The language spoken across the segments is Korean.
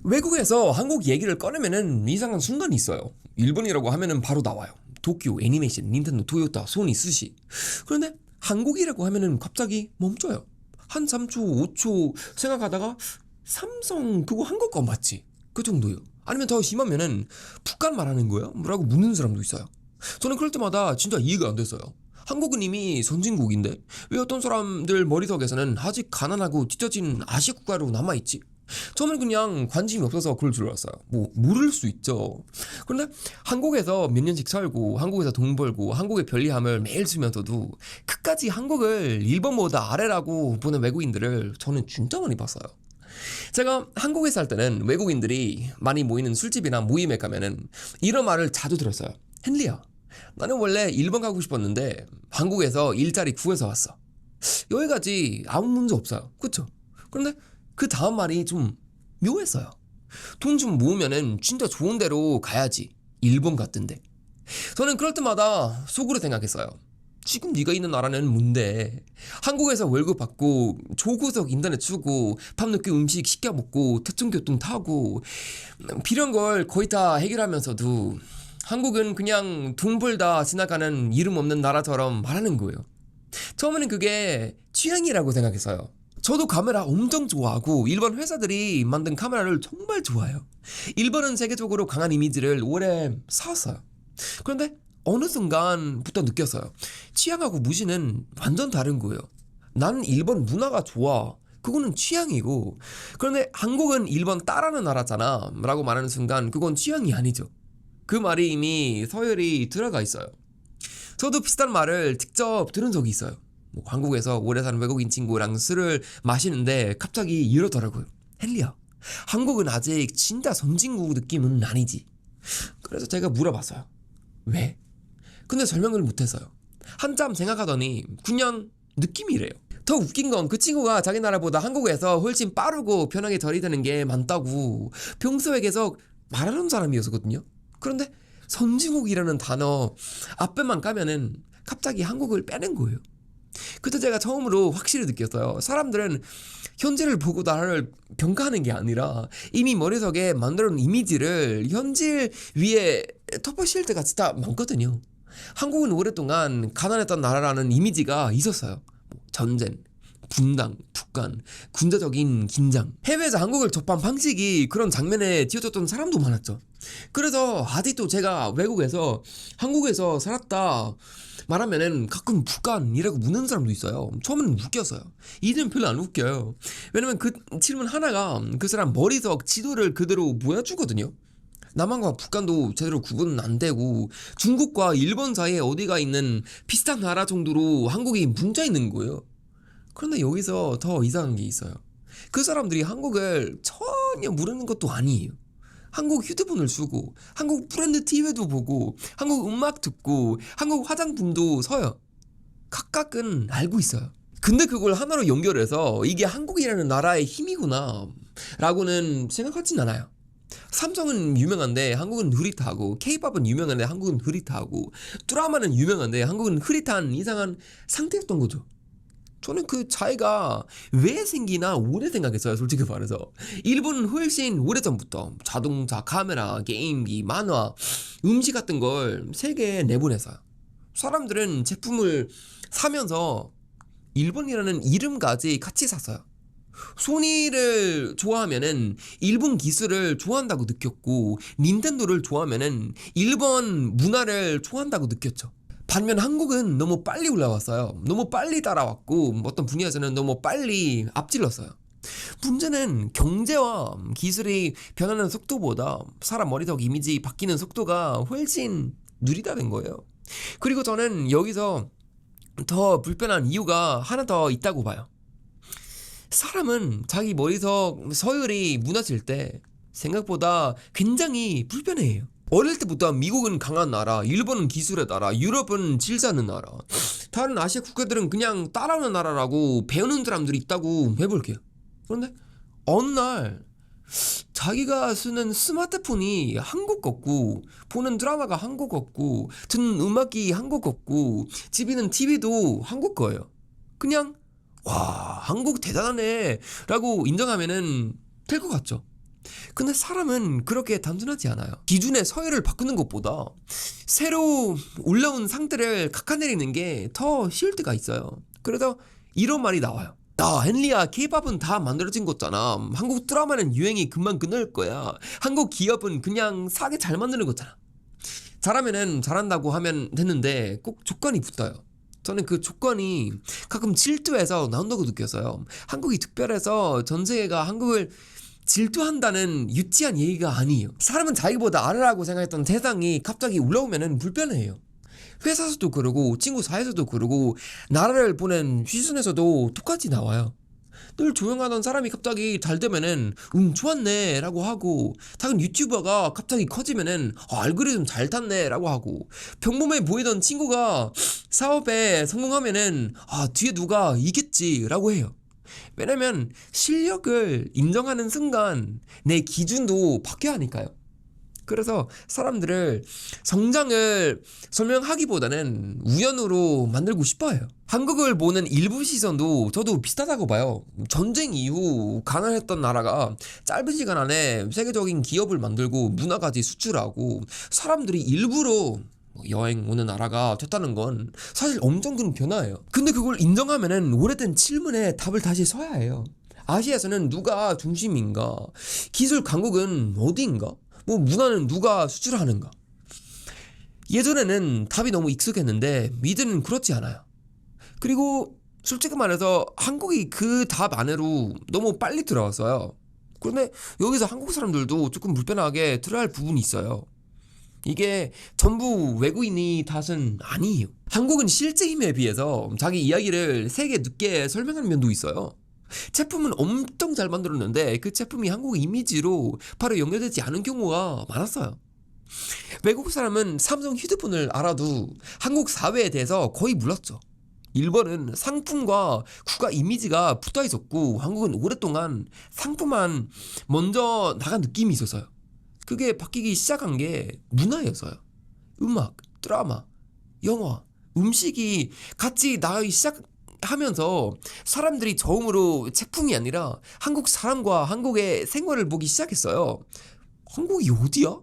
외국에서 한국 얘기를 꺼내면은 이상한 순간이 있어요. 일본이라고 하면은 바로 나와요. 도쿄, 애니메이션, 닌텐도, 토요타, 소니, 스시. 그런데 한국이라고 하면은 갑자기 멈춰요. 한 3초, 5초 생각하다가 삼성 그거 한국 거 맞지? 그 정도요. 아니면 더 심하면은 북한 말하는 거야? 뭐라고 묻는 사람도 있어요. 저는 그럴 때마다 진짜 이해가 안 됐어요. 한국은 이미 선진국인데 왜 어떤 사람들 머릿속에서는 아직 가난하고 찢어진 아시아 국가로 남아있지? 저는 그냥 관심이 없어서 그럴 줄 알았어요. 뭐 모를 수 있죠. 그런데 한국에서 몇 년씩 살고 한국에서 돈 벌고 한국의 편리함을 매일 쓰면서도 끝까지 한국을 일본보다 아래라고 보는 외국인들을 저는 진짜 많이 봤어요. 제가 한국에 살 때는 외국인들이 많이 모이는 술집이나 모임에 가면은 이런 말을 자주 들었어요. 헨리야, 나는 원래 일본 가고 싶었는데 한국에서 일자리 구해서 왔어. 여기까지 아무 문제 없어요. 그쵸? 그런데 그 다음 말이 좀 묘했어요. 돈 좀 모으면은 진짜 좋은 데로 가야지. 일본 같은데. 저는 그럴 때마다 속으로 생각했어요. 지금 네가 있는 나라는 뭔데? 한국에서 월급 받고 조구석 인터넷 쓰고 밤늦게 음식 시켜 먹고 대중교통 타고 필요한 걸 거의 다 해결하면서도 한국은 그냥 돈 벌다 지나가는 이름 없는 나라처럼 말하는 거예요. 처음에는 그게 취향이라고 생각했어요. 저도 카메라 엄청 좋아하고 일본 회사들이 만든 카메라를 정말 좋아해요. 일본은 세계적으로 강한 이미지를 오래 쌓았어요. 그런데 어느 순간부터 느꼈어요. 취향하고 무시는 완전 다른 거예요. 나는 일본 문화가 좋아. 그거는 취향이고. 그런데 한국은 일본 따라하는 나라잖아 라고 말하는 순간 그건 취향이 아니죠. 그 말이 이미 서열이 들어가 있어요. 저도 비슷한 말을 직접 들은 적이 있어요. 뭐 한국에서 오래 사는 외국인 친구랑 술을 마시는데 갑자기 이러더라고요. 헨리야, 한국은 아직 진짜 선진국 느낌은 아니지. 그래서 제가 물어봤어요. 왜? 근데 설명을 못했어요. 한참 생각하더니 그냥 느낌이래요. 더 웃긴 건 그 친구가 자기 나라보다 한국에서 훨씬 빠르고 편하게 처리되는 게 많다고 평소에 계속 말하는 사람이었거든요. 그런데 선진국이라는 단어 앞에만 까면은 갑자기 한국을 빼는 거예요. 그때 제가 처음으로 확실히 느꼈어요. 사람들은 현재를 보고 나라를 평가하는 게 아니라 이미 머릿속에 만들어놓은 이미지를 현실 위에 덮어씌울 때가 진짜 많거든요. 한국은 오랫동안 가난했던 나라라는 이미지가 있었어요. 전쟁, 분당, 북한, 군사적인 긴장. 해외에서 한국을 접한 방식이 그런 장면에 띄워졌던 사람도 많았죠. 그래서 아직도 제가 외국에서 한국에서 살았다 말하면은 가끔 북한이라고 묻는 사람도 있어요. 처음에는 웃겼어요. 이제는 별로 안 웃겨요. 왜냐면 그 질문 하나가 그 사람 머릿속 지도를 그대로 보여주거든요. 남한과 북한도 제대로 구분은 안 되고 중국과 일본 사이에 어디가 있는 비슷한 나라 정도로 한국이 문자 있는 거예요. 그런데 여기서 더 이상한 게 있어요. 그 사람들이 한국을 전혀 모르는 것도 아니에요. 한국 휴대폰을 쓰고 한국 브랜드 TV도 보고 한국 음악 듣고 한국 화장품도 써요. 각각은 알고 있어요. 근데 그걸 하나로 연결해서 이게 한국이라는 나라의 힘이구나 라고는 생각하진 않아요. 삼성은 유명한데 한국은 흐릿하고 K-팝은 유명한데 한국은 흐릿하고 드라마는 유명한데 한국은 흐릿한 이상한 상태였던 거죠. 저는 그 차이가 왜 생기나 오래 생각했어요. 솔직히 말해서 일본은 훨씬 오래전부터 자동차, 카메라, 게임기, 만화, 음식 같은 걸 세계에 내보내서요. 사람들은 제품을 사면서 일본이라는 이름까지 같이 샀어요. 소니를 좋아하면은 일본 기술을 좋아한다고 느꼈고 닌텐도를 좋아하면은 일본 문화를 좋아한다고 느꼈죠. 반면 한국은 너무 빨리 올라왔어요. 너무 빨리 따라왔고 어떤 분야에서는 너무 빨리 앞질렀어요. 문제는 경제와 기술이 변하는 속도보다 사람 머릿속 이미지 바뀌는 속도가 훨씬 느리다는 거예요. 그리고 저는 여기서 더 불편한 이유가 하나 더 있다고 봐요. 사람은 자기 머릿속 서열이 무너질 때 생각보다 굉장히 불편해해요. 어릴 때부터 미국은 강한 나라, 일본은 기술의 나라, 유럽은 질서하는 나라, 다른 아시아 국가들은 그냥 따라오는 나라라고 배우는 사람들이 있다고 해볼게요. 그런데 어느 날 자기가 쓰는 스마트폰이 한국 거고 보는 드라마가 한국 거고 듣는 음악이 한국 거고 집에 있는 TV도 한국 거예요. 그냥 와, 한국 대단하네 라고 인정하면은 될 것 같죠. 근데 사람은 그렇게 단순하지 않아요. 기준의 서열을 바꾸는 것보다 새로 올라온 상태를 깎아내리는 게 더 쉬울 때가 있어요. 그래서 이런 말이 나와요. 야, 헨리야, 케이팝은 다 만들어진 거잖아. 한국 드라마는 유행이 금방 끝날 거야. 한국 기업은 그냥 싸게 잘 만드는 거잖아. 잘하면은 잘한다고 하면 됐는데 꼭 조건이 붙어요. 저는 그 조건이 가끔 질투해서 나온다고 느꼈어요. 한국이 특별해서 전 세계가 한국을 질투한다는 유치한 얘기가 아니에요. 사람은 자기보다 아래라고 생각했던 세상이 갑자기 올라오면은 불편해요. 회사에서도 그러고 친구 사이에서도 그러고 나라를 보는 시선에서도 똑같이 나와요. 늘 조용하던 사람이 갑자기 잘 되면은 좋았네 라고 하고, 작은 유튜버가 갑자기 커지면은 알고리즘 잘 탔네 라고 하고, 평범해 보이던 친구가 사업에 성공하면은 뒤에 누가 이겼지 라고 해요. 왜냐면 실력을 인정하는 순간 내 기준도 바뀌어야 하니까요. 그래서 사람들을 성장을 설명하기보다는 우연으로 만들고 싶어요. 한국을 보는 일부 시선도 저도 비슷하다고 봐요. 전쟁 이후 가난했던 나라가 짧은 시간 안에 세계적인 기업을 만들고 문화까지 수출하고 사람들이 일부러 여행 오는 나라가 됐다는 건 사실 엄청 큰 변화예요. 근데 그걸 인정하면은 오래된 질문에 답을 다시 써야 해요. 아시아에서는 누가 중심인가? 기술 강국은 어디인가? 문화는 누가 수출하는가? 예전에는 답이 너무 익숙했는데 이제는 그렇지 않아요. 그리고 솔직히 말해서 한국이 그 답 안으로 너무 빨리 들어왔어요. 그런데 여기서 한국 사람들도 조금 불편하게 들어야 할 부분이 있어요. 이게 전부 외국인이 탓은 아니에요. 한국은 실제 힘에 비해서 자기 이야기를 세게 늦게 설명하는 면도 있어요. 제품은 엄청 잘 만들었는데 그 제품이 한국 이미지로 바로 연결되지 않은 경우가 많았어요. 외국 사람은 삼성 휴대폰을 알아도 한국 사회에 대해서 거의 몰랐죠. 일본은 상품과 국가 이미지가 붙어 있었고, 한국은 오랫동안 상품만 먼저 나간 느낌이 있었어요. 그게 바뀌기 시작한 게 문화였어요. 음악, 드라마, 영화, 음식이 같이 나가기 시작하면서 사람들이 처음으로 제품이 아니라 한국 사람과 한국의 생활을 보기 시작했어요. 한국이 어디야?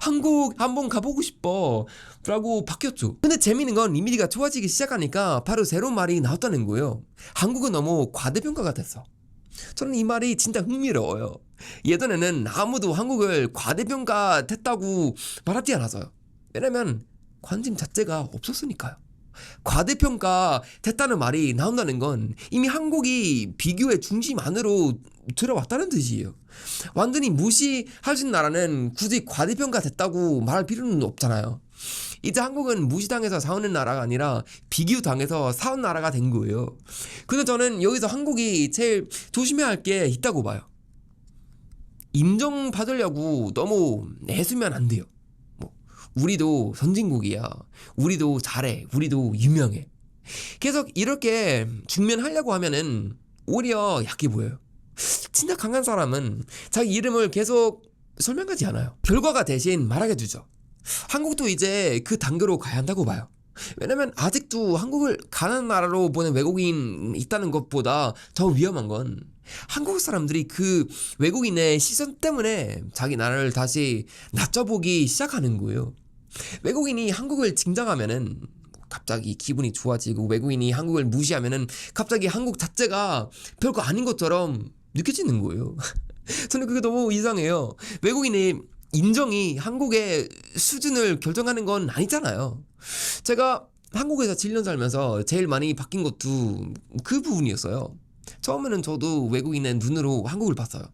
한국 한번 가보고 싶어 라고 바뀌었죠. 근데 재미있는 건 이미지가 좋아지기 시작하니까 바로 새로운 말이 나왔다는 거예요. 한국은 너무 과대평가가 됐어. 저는 이 말이 진짜 흥미로워요. 예전에는 아무도 한국을 과대평가됐다고 말하지 않았어요. 왜냐면 관심 자체가 없었으니까요. 과대평가 됐다는 말이 나온다는 건 이미 한국이 비교의 중심 안으로 들어왔다는 뜻이에요. 완전히 무시할 수 있는 나라는 굳이 과대평가 됐다고 말할 필요는 없잖아요. 이제 한국은 무시당해서 사오는 나라가 아니라 비교당해서 사온 나라가 된 거예요. 근데 저는 여기서 한국이 제일 조심해야 할 게 있다고 봐요. 인정받으려고 너무 내수면 안 돼요. 우리도 선진국이야. 우리도 잘해. 우리도 유명해. 계속 이렇게 직면하려고 하면은 오히려 약해 보여요. 진짜 강한 사람은 자기 이름을 계속 설명하지 않아요. 결과가 대신 말하게 되죠. 한국도 이제 그 단계로 가야 한다고 봐요. 왜냐면 아직도 한국을 가난한 나라로 보는 외국인 있다는 것보다 더 위험한 건 한국 사람들이 그 외국인의 시선 때문에 자기 나라를 다시 낮춰보기 시작하는 거예요. 외국인이 한국을 칭찬하면은 갑자기 기분이 좋아지고, 외국인이 한국을 무시하면은 갑자기 한국 자체가 별거 아닌 것처럼 느껴지는 거예요. 저는 그게 너무 이상해요. 외국인의 인정이 한국의 수준을 결정하는 건 아니잖아요. 제가 한국에서 7년 살면서 제일 많이 바뀐 것도 그 부분이었어요. 처음에는 저도 외국인의 눈으로 한국을 봤어요.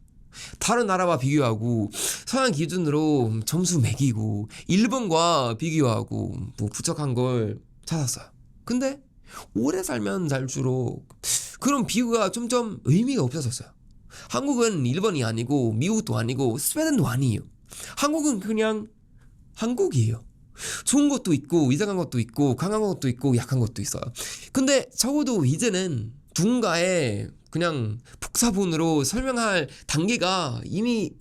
다른 나라와 비교하고 서양 기준으로 점수 매기고 일본과 비교하고 부족한 걸 찾았어요. 근데 오래 살면 살수록 그런 비교가 점점 의미가 없어졌어요. 한국은 일본이 아니고 미국도 아니고 스웨덴도 아니에요. 한국은 그냥 한국이에요. 좋은 것도 있고 이상한 것도 있고 강한 것도 있고 약한 것도 있어요. 근데 적어도 이제는 누군가의 그냥 복사본으로 설명할 단계가 이미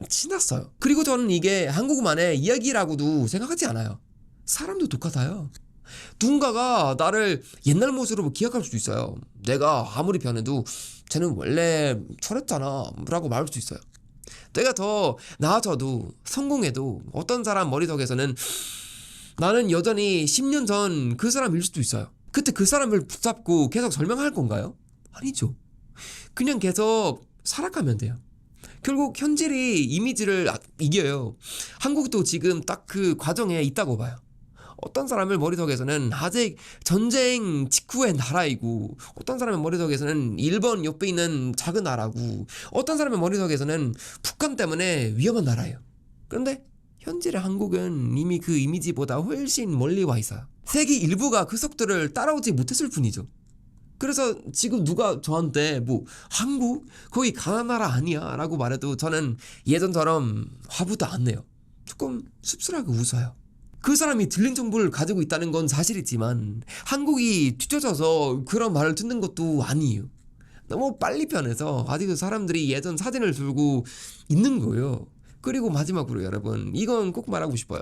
지났어요. 그리고 저는 이게 한국만의 이야기라고도 생각하지 않아요. 사람도 똑같아요. 누군가가 나를 옛날 모습으로 기억할 수도 있어요. 내가 아무리 변해도 쟤는 원래 저랬잖아 라고 말할 수 있어요. 내가 더 나아져도 성공해도 어떤 사람 머릿속에서는 나는 여전히 10년 전 그 사람일 수도 있어요. 그때 그 사람을 붙잡고 계속 설명할 건가요? 아니죠. 그냥 계속 살아가면 돼요. 결국 현실이 이미지를 이겨요. 한국도 지금 딱 그 과정에 있다고 봐요. 어떤 사람의 머릿속에서는 아직 전쟁 직후의 나라이고, 어떤 사람의 머릿속에서는 일본 옆에 있는 작은 나라고, 어떤 사람의 머릿속에서는 북한 때문에 위험한 나라예요. 그런데 현실의 한국은 이미 그 이미지보다 훨씬 멀리 와 있어요. 세계 일부가 그 속도를 따라오지 못했을 뿐이죠. 그래서 지금 누가 저한테 뭐 한국? 거의 가난한 나라 아니야? 라고 말해도 저는 예전처럼 화부도 안 내요. 조금 씁쓸하게 웃어요. 그 사람이 들린 정보를 가지고 있다는 건 사실이지만 한국이 뒤쳐져서 그런 말을 듣는 것도 아니에요. 너무 빨리 변해서 아직도 사람들이 예전 사진을 들고 있는 거예요. 그리고 마지막으로 여러분, 이건 꼭 말하고 싶어요.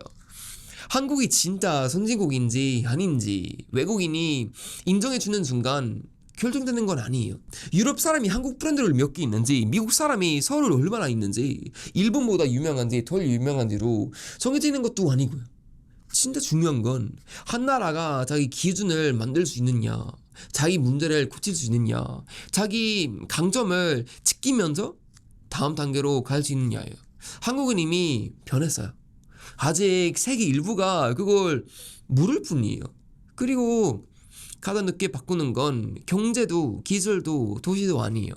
한국이 진짜 선진국인지 아닌지 외국인이 인정해주는 순간 결정되는 건 아니에요. 유럽 사람이 한국 브랜드를 몇 개 있는지, 미국 사람이 서울을 얼마나 있는지, 일본보다 유명한지 덜 유명한지로 정해지는 것도 아니고요. 진짜 중요한 건 한 나라가 자기 기준을 만들 수 있느냐, 자기 문제를 고칠 수 있느냐, 자기 강점을 지키면서 다음 단계로 갈 수 있느냐예요. 한국은 이미 변했어요. 아직 세계 일부가 그걸 모를 뿐이에요. 그리고 가장 늦게 바꾸는 건 경제도 기술도 도시도 아니에요.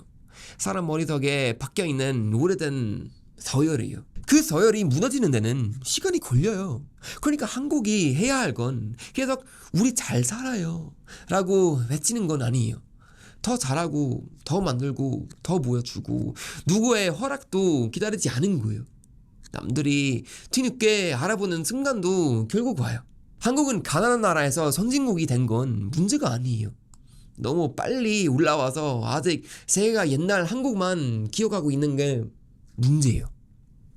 사람 머릿속에 박혀있는 오래된 서열이에요. 그 서열이 무너지는 데는 시간이 걸려요. 그러니까 한국이 해야 할 건 계속 우리 잘 살아요 라고 외치는 건 아니에요. 더 잘하고 더 만들고 더 보여주고 누구의 허락도 기다리지 않은 거예요. 남들이 뒤늦게 알아보는 순간도 결국 와요. 한국은 가난한 나라에서 선진국이 된 건 문제가 아니에요. 너무 빨리 올라와서 아직 세계가 옛날 한국만 기억하고 있는 게 문제예요.